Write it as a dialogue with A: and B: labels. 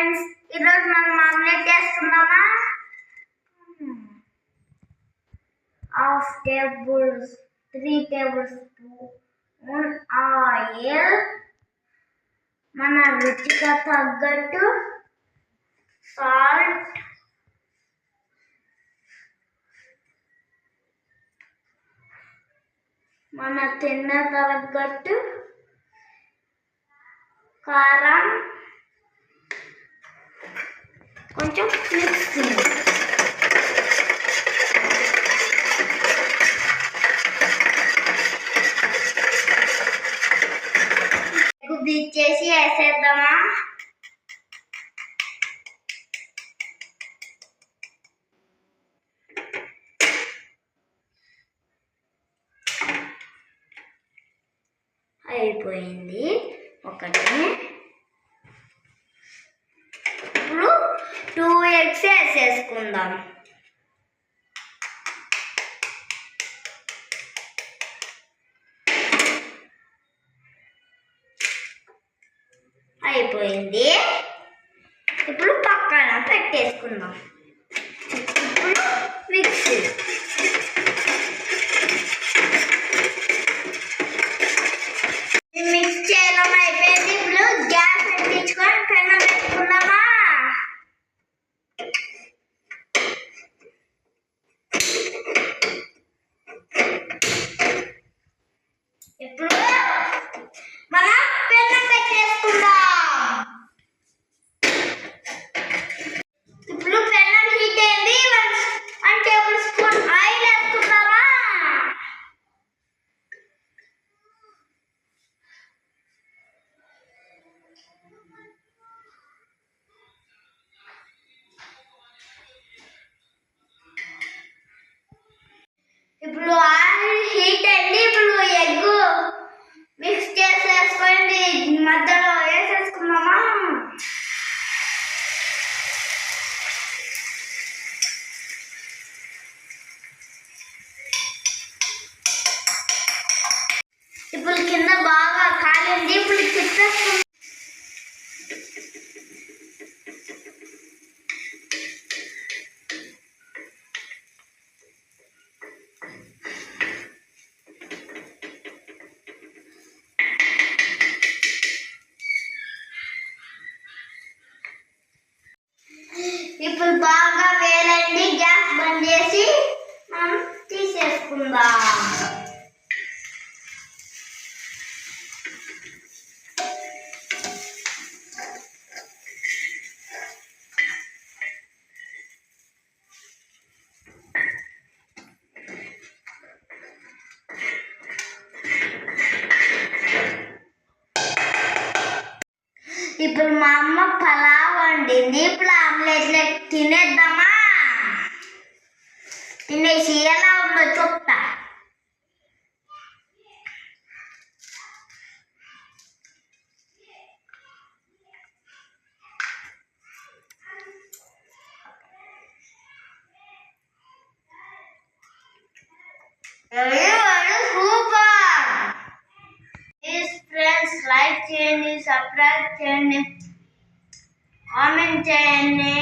A: Friends, ఈరోజు మనం omelette వేసుకుందామా. త్రీ టేబుల్ స్పూన్ ఆయిల్, మన రుచికి తగ్గట్టు సాల్ట్, మన తిన్న తగ్గట్టు కారం, కొంచెం మిక్సింగ్. బీట్ చేసి వేసేద్దామా. అయిపోయింది ఒకటి. ఇప్పుడు 2 eggs వేసేసుకుందాం. అయిపోయింది. ఇప్పుడు పక్కన పెట్టేసుకుందాం. ఇప్పుడు మిక్సీ మిక్స్ చేయడం అయిపోయింది. ఇప్పుడు గ్యాస్ పెట్టించుకొని పెనం పెట్టుకుందామా. ఇప్పుడు మనం పెనం పెట్టేసుకుందాం. ఇప్పుడు పెనం హీట్ అయింది. 1 టేబుల్ స్పూన్ ఆయిల్ వేసుకుందామా. ఇప్పుడు ఆయిల్ హీట్ అయింది. ఇప్పుడు ఎగ్ మిక్స్ చేసేసుకోండి. మధ్యలో వేసేసుకుందామా. ఇప్పుడు కింద బాగా కాలింది. ఇప్పుడు తిప్పేసుకుందాం. ఇప్పుడు బాగా వేలండి. గ్యాస్ బంద్ చేసి మనం తీసేసుకుందాం. ఇప్పుడు మా అమ్మ పలావ్ వండింది. ఇప్పుడు ఆమ్లెట్లు తినేద్దామా. తినేసి ఎలా ఉందో చెప్తా. సూపర్. ప్లీజ్ ఫ్రెండ్స్, లైక్ చేయండి, సబ్స్క్రైబ్ చేయండి, కామెంట్ చేయండి.